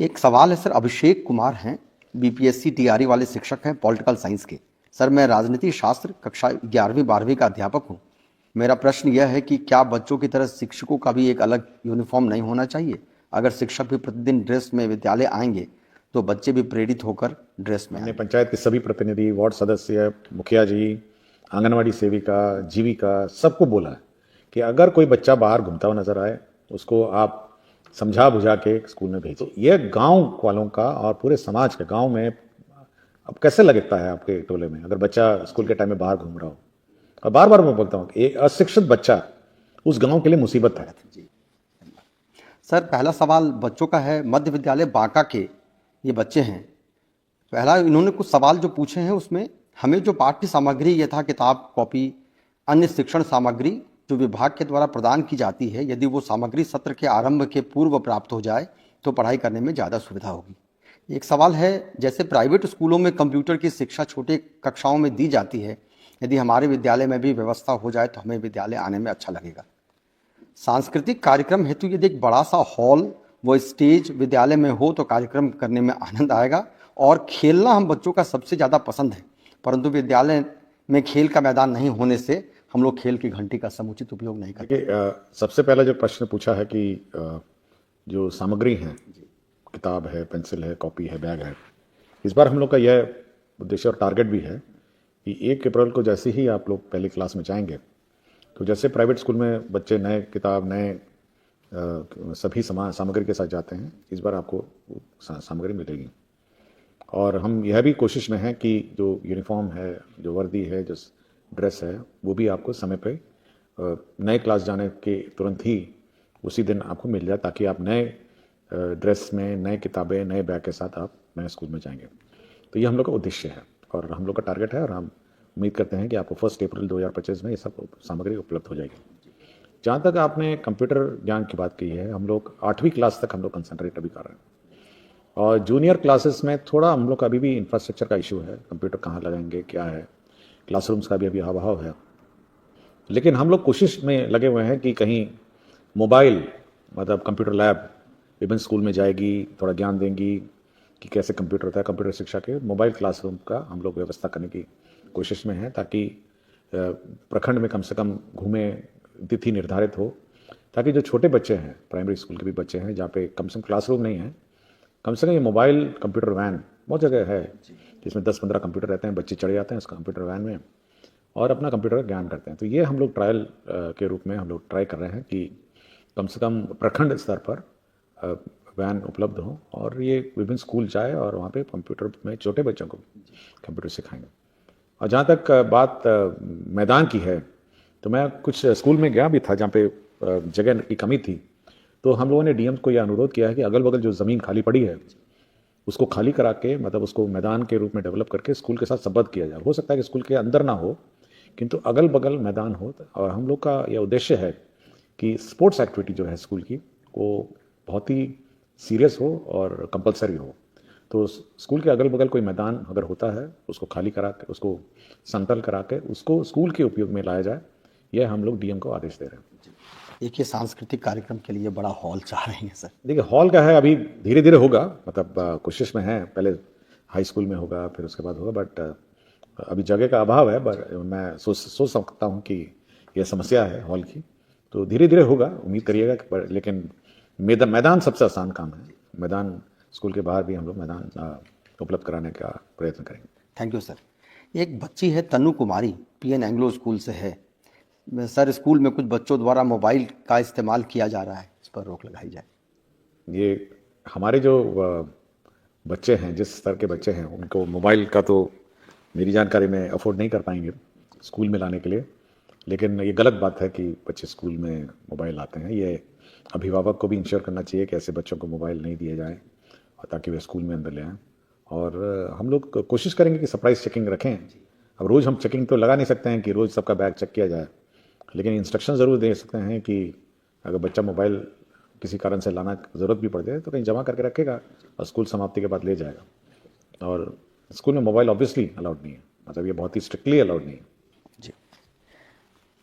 एक सवाल है सर, अभिषेक कुमार हैं, बीपीएससी टीआरई वाले शिक्षक हैं पॉलिटिकल साइंस के। सर मैं राजनीति शास्त्र कक्षा 11वीं-12वीं का अध्यापक हूँ। मेरा प्रश्न यह है कि क्या बच्चों की तरह शिक्षकों का भी एक अलग यूनिफॉर्म नहीं होना चाहिए? अगर शिक्षक भी प्रतिदिन ड्रेस में विद्यालय आएंगे तो बच्चे भी प्रेरित होकर ड्रेस में हमने आएंगे। पंचायत के सभी प्रतिनिधि, वार्ड सदस्य, मुखिया जी, आंगनवाड़ी सेविका, जीविका सबको बोला है कि अगर कोई बच्चा बाहर घूमता हुआ नजर आए उसको आप समझा बुझा के स्कूल में भेजो। यह गांव वालों का और पूरे समाज के गांव में अब कैसे लगता है आपके टोले में अगर बच्चा स्कूल के टाइम में बाहर घूम रहा हो। और बार बार मैं बोलता हूँ एक अशिक्षित बच्चा उस गांव के लिए मुसीबत है। सर पहला सवाल बच्चों का है, मध्य विद्यालय बांका के ये बच्चे हैं। पहला इन्होंने कुछ सवाल जो पूछे हैं उसमें हमें जो पाठ्य सामग्री यथा किताब, कॉपी, अन्य शिक्षण सामग्री जो विभाग के द्वारा प्रदान की जाती है, यदि वो सामग्री सत्र के आरंभ के पूर्व प्राप्त हो जाए तो पढ़ाई करने में ज़्यादा सुविधा होगी। एक सवाल है, जैसे प्राइवेट स्कूलों में कंप्यूटर की शिक्षा छोटे कक्षाओं में दी जाती है, यदि हमारे विद्यालय में भी व्यवस्था हो जाए तो हमें विद्यालय आने में अच्छा लगेगा। सांस्कृतिक कार्यक्रम हेतु यदि एक बड़ा सा हॉल व स्टेज विद्यालय में हो तो कार्यक्रम करने में आनंद आएगा। और खेलना हम बच्चों का सबसे ज़्यादा पसंद है, परंतु विद्यालय में खेल का मैदान नहीं होने से हम लोग खेल की घंटी का समुचित उपयोग नहीं करते। सबसे पहला जो प्रश्न पूछा है कि जो सामग्री है, किताब है, पेंसिल है, कॉपी है, बैग है, इस बार हम लोग का यह उद्देश्य और टारगेट भी है कि 1 अप्रैल को जैसे ही आप लोग पहली क्लास में जाएंगे तो जैसे प्राइवेट स्कूल में बच्चे नए किताब, नए सभी सामग्री के साथ जाते हैं, इस बार आपको सामग्री मिलेगी। और हम यह भी कोशिश में हैं कि जो यूनिफॉर्म है, जो वर्दी है, जो ड्रेस है, वो भी आपको समय पे नए क्लास जाने के तुरंत ही उसी दिन आपको मिल जाए, ताकि आप नए ड्रेस में, नए किताबें, नए बैग के साथ आप नए स्कूल में जाएंगे। तो ये हम लोग का उद्देश्य है और हम लोग का टारगेट है और हम उम्मीद करते हैं कि आपको 1 अप्रैल 2025 में ये सब सामग्री उपलब्ध हो जाएगी। जहाँ तक आपने कंप्यूटर ज्ञान की बात की है, हम लोग 8वीं क्लास तक हम लोग कंसंट्रेट अभी कर रहे हैं और जूनियर क्लासेस में थोड़ा हम लोग का अभी भी इंफ्रास्ट्रक्चर का इशू है, कंप्यूटर कहाँ लगाएंगे, क्या है, क्लासरूम्स का भी अभी अभाव है। लेकिन हम लोग कोशिश में लगे हुए हैं कि कहीं मोबाइल मतलब कंप्यूटर लैब विभिन्न स्कूल में जाएगी, थोड़ा ज्ञान देंगी कि कैसे कंप्यूटर होता है। कंप्यूटर शिक्षा के मोबाइल क्लासरूम का हम लोग व्यवस्था करने की कोशिश में है, ताकि प्रखंड में कम से कम घूमे, तिथि निर्धारित हो, ताकि जो छोटे बच्चे हैं, प्राइमरी स्कूल के भी बच्चे हैं जहाँ पे कम से कम क्लासरूम नहीं है, कम से कम ये मोबाइल कंप्यूटर वैन बहुत जगह है जिसमें 10-15 कंप्यूटर रहते हैं, बच्चे चढ़ जाते हैं उस कंप्यूटर वैन में और अपना कंप्यूटर ज्ञान करते हैं। तो ये हम लोग ट्रायल के रूप में हम लोग ट्राई कर रहे हैं कि कम से कम प्रखंड स्तर पर वैन उपलब्ध हो और ये विभिन्न स्कूल जाए और वहाँ पे कंप्यूटर में छोटे बच्चों को कंप्यूटर सिखाएंगे। और जहाँ तक बात मैदान की है, तो मैं कुछ स्कूल में गया भी था जहाँ पे जगह की कमी थी, तो हम लोगों ने डीएम को यह अनुरोध किया है कि अगल बगल जो ज़मीन खाली पड़ी है उसको खाली करा के, मतलब उसको मैदान के रूप में डेवलप करके स्कूल के साथ संबद्ध किया जाए। हो सकता है कि स्कूल के अंदर ना हो किंतु अगल बगल मैदान हो। और हम लोग का यह उद्देश्य है कि स्पोर्ट्स एक्टिविटी जो है स्कूल की वो बहुत ही सीरियस हो और कंपलसरी हो। तो स्कूल के अगल बगल कोई मैदान अगर होता है उसको खाली करा के, उसको समतल करा के उसको स्कूल के उपयोग में लाया जाए, यह हम लोग डीएम को आदेश दे रहे हैं। एक ये सांस्कृतिक कार्यक्रम के लिए बड़ा हॉल चाह रहे हैं सर। देखिए हॉल का है, अभी धीरे धीरे होगा, मतलब कोशिश में है, पहले हाई स्कूल में होगा फिर उसके बाद होगा, बट अभी जगह का अभाव है। बट मैं सोच सकता हूँ कि यह समस्या है हॉल की, तो धीरे धीरे होगा, उम्मीद करिएगा। लेकिन मैदान सबसे आसान काम है, मैदान स्कूल के बाहर भी हम लोग मैदान उपलब्ध कराने का प्रयत्न करेंगे। Thank you sir. एक बच्ची है तनु कुमारी, पीएन एंग्लो स्कूल से है। सर स्कूल में कुछ बच्चों द्वारा मोबाइल का इस्तेमाल किया जा रहा है, इस पर रोक लगाई जाए। ये हमारे जो बच्चे हैं, जिस स्तर के बच्चे हैं, उनको मोबाइल का तो मेरी जानकारी में अफोर्ड नहीं कर पाएंगे स्कूल में लाने के लिए। लेकिन ये गलत बात है कि बच्चे स्कूल में मोबाइल लाते हैं। ये अभिभावक को भी इंश्योर करना चाहिए कि ऐसे बच्चों को मोबाइल नहीं दिए जाए और ताकि वे स्कूल में अंदर ले आएँ। और हम लोग कोशिश करेंगे कि सरप्राइज चेकिंग रखें। अब रोज़ हम चेकिंग तो लगा नहीं सकते हैं कि रोज़ सबका बैग चेक किया जाए, लेकिन इंस्ट्रक्शन ज़रूर दे सकते हैं कि अगर बच्चा मोबाइल किसी कारण से लाना ज़रूरत भी पड़ती है तो कहीं जमा करके रखेगा और स्कूल समाप्ति के बाद ले जाएगा। और स्कूल में मोबाइल ऑब्वियसली अलाउड नहीं है, मतलब ये बहुत ही स्ट्रिक्टली अलाउड नहीं है जी।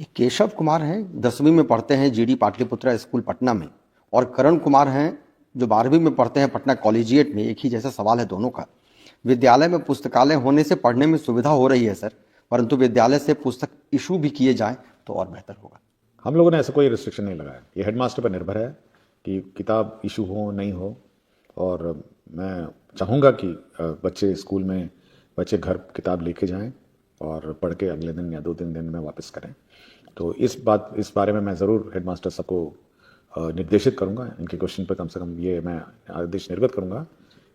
ये केशव कुमार हैं, 10वीं में पढ़ते हैं जीडी पाटलिपुत्रा स्कूल पटना में। और करण कुमार हैं, जो 12वीं में पढ़ते हैं पटना कॉलेजिएट में, एक ही जैसा सवाल है दोनों का। विद्यालय में पुस्तकालय होने से पढ़ने में सुविधा हो रही है सर, परंतु विद्यालय से पुस्तक इशू भी किए जाएं तो और बेहतर होगा। हम लोगों ने ऐसा कोई रिस्ट्रिक्शन नहीं लगाया, ये हेडमास्टर पर निर्भर है कि किताब इशू हो नहीं हो। और मैं चाहूँगा कि बच्चे स्कूल में, बच्चे घर किताब लेके जाएं और पढ़ के अगले दिन या 2-3 दिन में वापस करें। तो इस बारे में मैं ज़रूर हेडमास्टर सबको निर्देशित करूंगा। इनके क्वेश्चन पर कम से कम ये मैं आदेश निर्गत करूंगा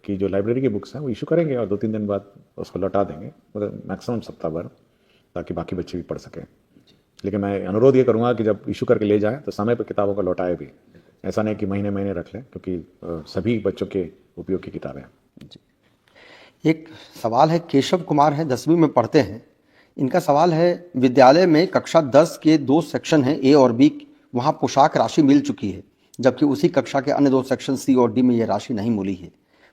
कि जो लाइब्रेरी की बुक्स हैं वो इशू करेंगे और 2-3 दिन बाद उसको लौटा देंगे, मतलब मैक्सिमम सप्ताह भर, ताकि बाकी बच्चे भी पढ़ सकें। लेकिन मैं अनुरोध ये करूंगा कि जब इशू करके ले जाएं तो समय पर किताबों को लौटाए भी, ऐसा नहीं कि महीने महीने रख लें, क्योंकि सभी बच्चों के उपयोग की किताबें हैं। एक सवाल है, केशव कुमार है, 10वीं में पढ़ते हैं। इनका सवाल है, विद्यालय में कक्षा 10 के 2 सेक्शन हैं, ए और बी, वहाँ पोशाक राशि मिल चुकी है, जबकि उसी कक्षा के अन्य 2 सेक्शन सी और डी में यह राशि नहीं मिली है।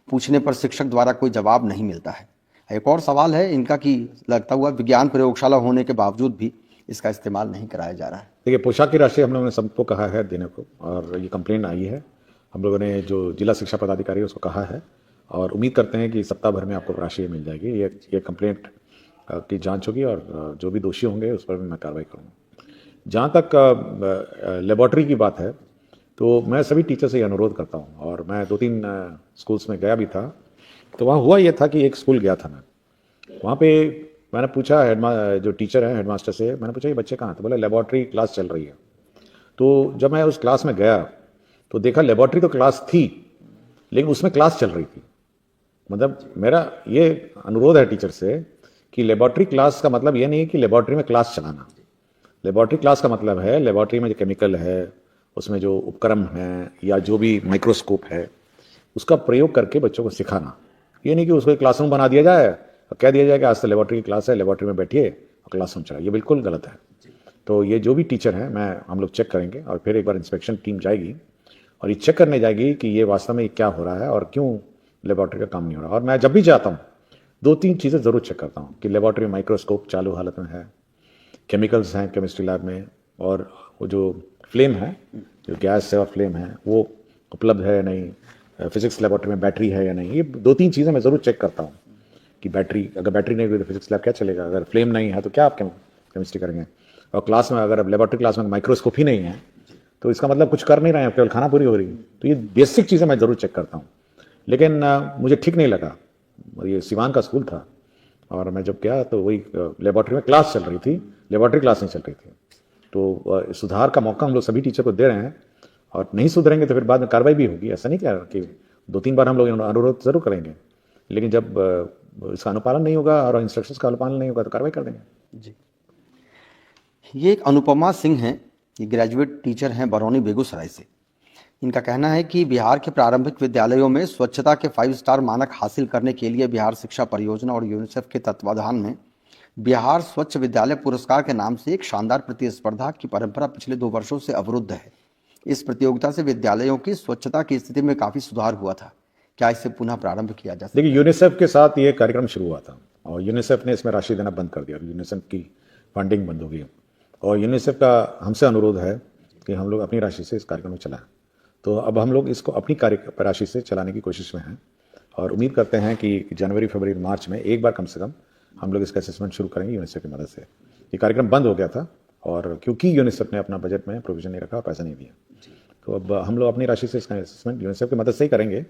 पूछने पर शिक्षक द्वारा कोई जवाब नहीं मिलता है। एक और सवाल है इनका कि लगता हुआ विज्ञान प्रयोगशाला होने के बावजूद भी इसका इस्तेमाल नहीं कराया जा रहा है। देखिए, पोशाक की राशि हम लोगों ने सबको कहा है देने को, और ये कंप्लेंट आई है। हम लोगों ने जो जिला शिक्षा पदाधिकारी है उसको कहा है, और उम्मीद करते हैं कि सप्ताह भर में आपको राशि मिल जाएगी। ये कंप्लेंट की जांच होगी और जो भी दोषी होंगे उस पर भी मैं कार्रवाई करूँगा। जहाँ तक लेबॉर्ट्री की बात है, तो मैं सभी टीचर से ये अनुरोध करता हूँ, और मैं 2-3 स्कूल्स में गया भी था। तो वहाँ हुआ ये था कि एक स्कूल गया था मैं, वहाँ पे मैंने पूछा जो टीचर है हेडमास्टर से, मैंने पूछा ये बच्चे कहाँ थे? बोले लेबॉर्ट्री क्लास चल रही है। तो जब मैं उस क्लास में गया तो देखा लेबॉर्ट्री तो क्लास थी, लेकिन उसमें क्लास चल रही थी। मतलब मेरा ये अनुरोध है टीचर से कि लेबॉर्ट्री क्लास का मतलब ये नहीं है कि लेबॉर्ट्री में क्लास चलाना। लेबॉर्ट्री क्लास का मतलब है लेबॉर्ट्री में जो केमिकल है, उसमें जो उपकरण है या जो भी माइक्रोस्कोप है, उसका प्रयोग करके बच्चों को सिखाना। ये नहीं कि उसको एक क्लासरूम बना दिया जाए और कह दिया जाए कि आज तो लेबॉर्ट्री की क्लास है, लेबॉर्ट्री में बैठिए और क्लासरूम चलाइए। ये बिल्कुल गलत है। तो ये जो भी टीचर हैं, हम लोग चेक करेंगे, और फिर एक बार इंस्पेक्शन टीम जाएगी और ये चेक करने जाएगी कि ये वास्तव में क्या हो रहा है और क्यों लेबॉर्ट्री का काम नहीं हो रहा। और मैं जब भी जाता हूँ 2-3 चीज़ें ज़रूर चेक करता हूँ कि लेबॉर्ट्री में माइक्रोस्कोप चालू हालत में है, केमिकल्स हैं केमिस्ट्री लैब में, और वो जो फ्लेम है, जो गैस है और फ्लेम है, वो उपलब्ध है या नहीं, फिजिक्स लेबॉर्ट्री में बैटरी है या नहीं। ये 2-3 चीज़ें मैं ज़रूर चेक करता हूँ कि अगर बैटरी नहीं हुई तो फिजिक्स लैब क्या चलेगा, अगर फ्लेम नहीं है तो क्या आप केमिस्ट्री करेंगे। और क्लास में अगर लेबॉर्ट्री क्लास में माइक्रोस्कोप ही नहीं है तो इसका मतलब कुछ कर नहीं रहे हैं, केवल खाना पूरी हो रही है। तो ये बेसिक चीज़ें मैं ज़रूर चेक करता हूँ। लेकिन मुझे ठीक नहीं लगा, ये सिवान का स्कूल था और मैं जब गया तो वही लेबॉर्ट्री में क्लास चल रही थी, लेबॉर्ट्री क्लास नहीं चल रही थी। तो सुधार का मौका हम लोग सभी टीचर को दे रहे हैं, और नहीं सुधरेंगे तो फिर बाद में कार्रवाई भी होगी। ऐसा नहीं कह रहा कि 2-3 बार हम लोग अनुरोध जरूर करेंगे, लेकिन जब इसका अनुपालन नहीं होगा और इंस्ट्रक्शंस का अनुपालन नहीं होगा तो कार्रवाई कर देंगे। जी, ये एक अनुपमा सिंह हैं, ये ग्रेजुएट टीचर हैं बरौनी बेगूसराय से। इनका कहना है कि बिहार के प्रारंभिक विद्यालयों में स्वच्छता के 5 स्टार मानक हासिल करने के लिए बिहार शिक्षा परियोजना और यूनिसेफ के तत्वाधान में बिहार स्वच्छ विद्यालय पुरस्कार के नाम से एक शानदार प्रतिस्पर्धा की परंपरा पिछले 2 वर्षों से अवरुद्ध है। इस प्रतियोगिता से विद्यालयों की स्वच्छता की स्थिति में काफी सुधार हुआ था, क्या इसे पुनः प्रारंभ किया जा सकता है? देखिए, यूनिसेफ के साथ ये कार्यक्रम शुरू हुआ था और यूनिसेफ ने इसमें राशि देना बंद कर दिया, यूनिसेफ की फंडिंग बंद हो गई। और यूनिसेफ का हमसे अनुरोध है कि हम लोग अपनी राशि से इस कार्यक्रम को चलाएं। तो अब हम लोग इसको अपनी राशि से चलाने की कोशिश में हैं और उम्मीद करते हैं कि जनवरी, फरवरी, मार्च में एक बार कम से कम हम लोग इसका असेसमेंट शुरू करेंगे यूनिसेफ की मदद से। ये कार्यक्रम बंद हो गया था और क्योंकि यूनिसेफ ने अपना बजट में प्रोविजन नहीं रखा, पैसा नहीं दिया, तो अब हम लोग अपनी राशि से इसका असेसमेंट यूनिसेफ की मदद से ही करेंगे,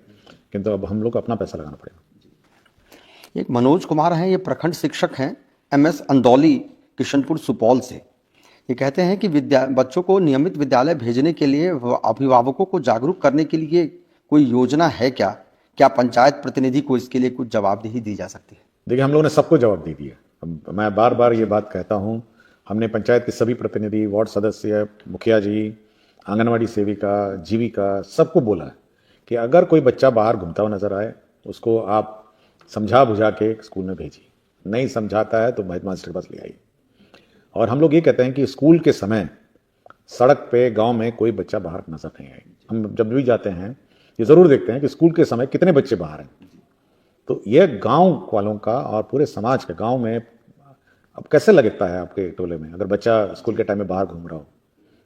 किंतु अब हम लोग को अपना पैसा लगाना पड़ेगा। एक मनोज कुमार हैं, ये प्रखंड शिक्षक हैं MS अंदौली किशनपुर सुपौल से। ये कहते हैं कि बच्चों को नियमित विद्यालय भेजने के लिए अभिभावकों को जागरूक करने के लिए कोई योजना है क्या? क्या पंचायत प्रतिनिधि को इसके लिए कुछ जवाबदेही दी जा सकती है? देखिए, हम लोगों ने सबको जवाब दे दिया। मैं बार बार ये बात कहता हूँ, हमने पंचायत के सभी प्रतिनिधि, वार्ड सदस्य, मुखिया जी, आंगनवाड़ी सेविका, जीविका, सबको बोला है कि अगर कोई बच्चा बाहर घूमता हुआ नजर आए उसको आप समझा बुझा के स्कूल में भेजिए, नहीं समझाता है तो हेडमास्टर के पास ले आइए। और हम लोग ये कहते हैं कि स्कूल के समय सड़क पे गांव में कोई बच्चा बाहर नजर नहीं आए। हम जब भी जाते हैं ये जरूर देखते हैं कि स्कूल के समय कितने बच्चे बाहर हैं। तो यह गांव वालों का और पूरे समाज का, गांव में अब कैसे लगता है आपके टोले में अगर बच्चा स्कूल के टाइम में बाहर घूम रहा हो।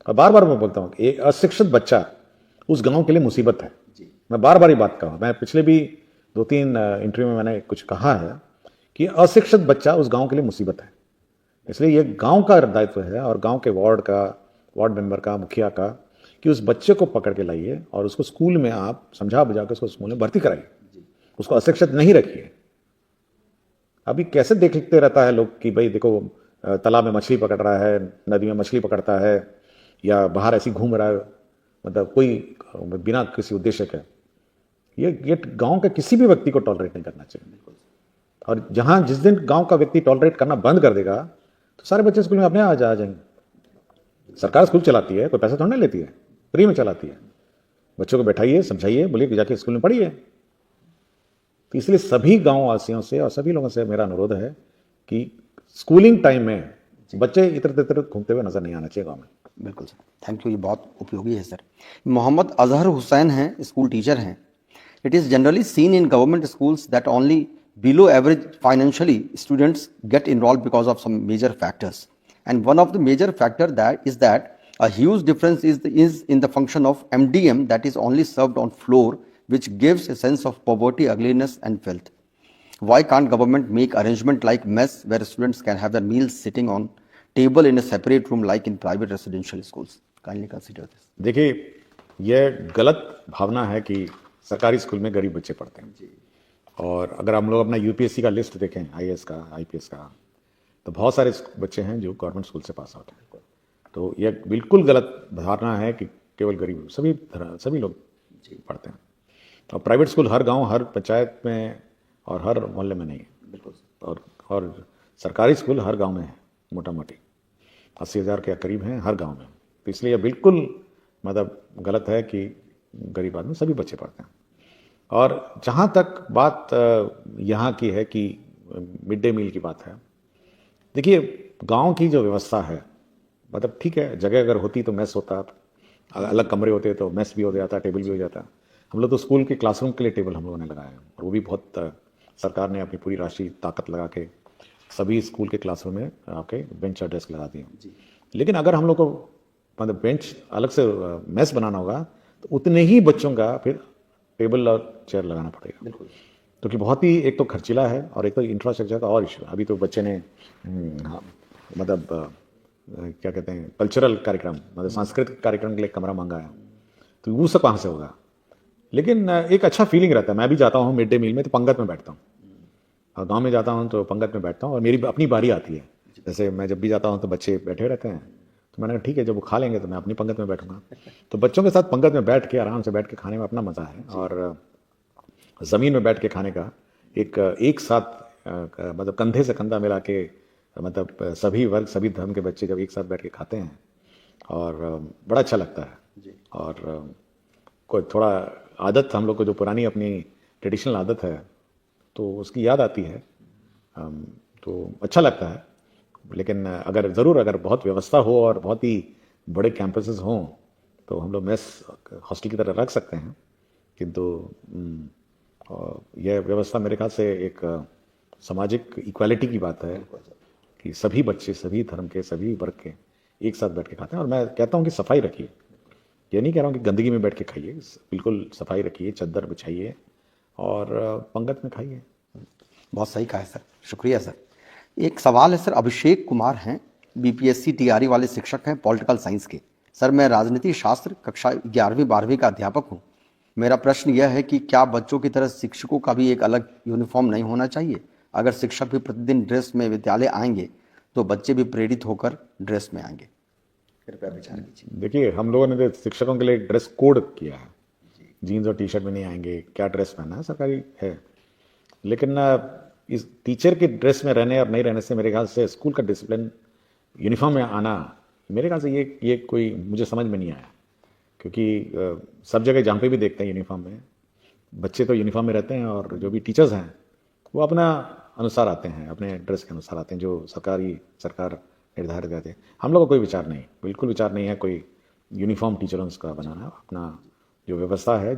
और बार बार मैं बोलता हूँ कि एक अशिक्षित बच्चा उस गांव के लिए मुसीबत है। मैं बार बार ये बात कहा, मैं पिछले भी 2-3 इंटरव्यू में मैंने कुछ कहा है कि अशिक्षित बच्चा उस गांव के लिए मुसीबत है। इसलिए ये गांव का दायित्व है और गांव के वार्ड मेंबर का, मुखिया का, कि उस बच्चे को पकड़ के लाइए और उसको स्कूल में आप समझा बुझा के उसको स्कूल में भर्ती कराइए, उसको अशिक्षित नहीं रखिए। अभी कैसे देखते रहता है लोग कि भाई देखो तालाब में मछली पकड़ रहा है, नदी में मछली पकड़ता है, या बाहर ऐसी घूम रहा है, मतलब कोई बिना किसी उद्देश्य के। ये गांव के किसी भी व्यक्ति को टॉलरेट नहीं करना चाहिए। और जहां जिस दिन गांव का व्यक्ति टॉलरेट करना बंद कर देगा तो सारे बच्चे स्कूल में अपने आ जाएंगे। सरकार स्कूल चलाती है, कोई पैसा थोड़ा नहीं लेती है, फ्री में चलाती है। बच्चों को बैठाइए, समझाइए, बोलिए कि जाके स्कूल में पढ़िए। तो इसलिए सभी गांव वासियों से और सभी लोगों से मेरा अनुरोध है कि स्कूलिंग टाइम में बच्चे इधर उधर घूमते हुए नजर नहीं आना चाहिए गांव में। बिल्कुल सर, थैंक यू, ये बहुत उपयोगी है सर। मोहम्मद अजहर हुसैन हैं, स्कूल टीचर हैं। It is generally seen in government schools that only below average financially students get involved because of some major factors, and one of the major factor that is that a huge difference is in the function of MDM that is only served on floor, which gives a sense of poverty, ugliness and filth. Why can't government make arrangement like mess where students can have their meals sitting on table in a separate room like in private residential schools? Kindly consider this. देखिए, यह गलत भावना है कि सरकारी school में गरीब बच्चे पढ़ते हैं। और अगर हम लोग अपना यूपीएससी का लिस्ट देखें, आईएएस का, आईपीएस का, तो बहुत सारे बच्चे हैं जो गवर्नमेंट स्कूल से पास आउट हैं। तो यह बिल्कुल गलत धारणा है कि केवल गरीब, सभी लोग पढ़ते हैं। और प्राइवेट स्कूल हर गांव, हर पंचायत में और हर मोहल्ले में नहीं है। बिल्कुल। और सरकारी स्कूल हर गांव में है, मोटा मोटी 80,000 के करीब हैं हर गांव में। तो इसलिए यह बिल्कुल मतलब गलत है कि गरीब आदमी, सभी बच्चे पढ़ते हैं। और जहाँ तक बात यहाँ की है कि मिड डे मील की बात है, देखिए गांव की जो व्यवस्था है, मतलब ठीक है, जगह अगर होती तो मेस होता, अलग कमरे होते तो मेस भी हो जाता, टेबल भी हो जाता। हम लोग तो स्कूल के क्लासरूम के लिए टेबल हम लोगों ने लगाया, और वो भी बहुत सरकार ने अपनी पूरी राशि ताकत लगा के सभी स्कूल के क्लासरूम में आपके बेंच और डेस्क लगा दिए। लेकिन अगर हम लोग को मतलब बेंच अलग से मेस बनाना होगा तो उतने ही बच्चों का फिर टेबल और चेयर लगाना पड़ेगा। बिल्कुल। क्योंकि बहुत ही एक तो खर्चीला है और एक तो इंफ्रास्ट्रक्चर का और इशू है। अभी तो बच्चे ने मतलब क्या कहते हैं, कल्चरल कार्यक्रम, मतलब सांस्कृतिक कार्यक्रम के लिए कमरा मांगा है, तो वो सब कहाँ से होगा। लेकिन एक अच्छा फीलिंग रहता है। मैं भी जाता हूँ मिड डे मील में तो पंगत में बैठता हूँ, और गाँव में जाता हूँ तो पंगत में बैठता हूँ, और मेरी अपनी बारी आती है। जैसे मैं जब भी जाता हूँ तो बच्चे बैठे रहते हैं, तो मैंने कहा ठीक है, जब वो खा लेंगे तो मैं अपनी पंगत में बैठूंगा। तो बच्चों के साथ पंगत में बैठ के आराम से बैठ के खाने में अपना मज़ा है। और ज़मीन में बैठ के खाने का एक साथ मतलब कंधे से कंधा मिला के, मतलब सभी वर्ग, सभी धर्म के बच्चे जब एक साथ बैठ के खाते हैं और बड़ा अच्छा लगता है। और कोई थोड़ा आदत, हम लोग को जो पुरानी अपनी ट्रेडिशनल आदत है तो उसकी याद आती है, तो अच्छा लगता है। लेकिन अगर बहुत व्यवस्था हो और बहुत ही बड़े कैंपसेस हों तो हम लोग मेस हॉस्टल की तरह रख सकते हैं। किंतु यह व्यवस्था मेरे ख्याल से एक सामाजिक इक्वालिटी की बात है कि सभी बच्चे, सभी धर्म के, सभी वर्ग के एक साथ बैठ के खाते हैं। और मैं कहता हूँ कि सफाई रखिए, ये नहीं कह रहा हूँ कि गंदगी में बैठ के खाइए, बिल्कुल सफाई रखिए, चद्दर बिछाइए और पंगत में खाइए। बहुत सही कहा है सर, शुक्रिया सर। एक सवाल है सर, अभिषेक कुमार हैं, बीपीएससी टीआरई वाले शिक्षक हैं पॉलिटिकल साइंस के। सर मैं राजनीति शास्त्र कक्षा 11वीं 12वीं का अध्यापक हूँ। मेरा प्रश्न यह है कि क्या बच्चों की तरह शिक्षकों का भी एक अलग यूनिफॉर्म नहीं होना चाहिए? अगर शिक्षक भी प्रतिदिन ड्रेस में विद्यालय आएंगे तो बच्चे भी प्रेरित होकर ड्रेस में आएंगे। कृपया विचार कीजिए। देखिए, हम लोगों ने शिक्षकों के लिए ड्रेस कोड किया है, जीन्स और टी शर्ट में नहीं आएंगे, क्या ड्रेस पहनना है सरकारी है। लेकिन इस टीचर के ड्रेस में रहने और नहीं रहने से मेरे ख्याल से स्कूल का डिसिप्लिन, यूनिफॉर्म में आना, मेरे ख्याल से ये कोई मुझे समझ में नहीं आया। क्योंकि सब जगह जहाँ पे भी देखते हैं यूनिफॉर्म में, बच्चे तो यूनिफॉर्म में रहते हैं और जो भी टीचर्स हैं वो अपना अनुसार आते हैं, अपने ड्रेस के अनुसार आते हैं जो सरकार निर्धारित करते हैं। हम लोग का कोई विचार नहीं, बिल्कुल विचार नहीं है कोई यूनिफॉर्म टीचरों का बनाना। अपना जो व्यवस्था है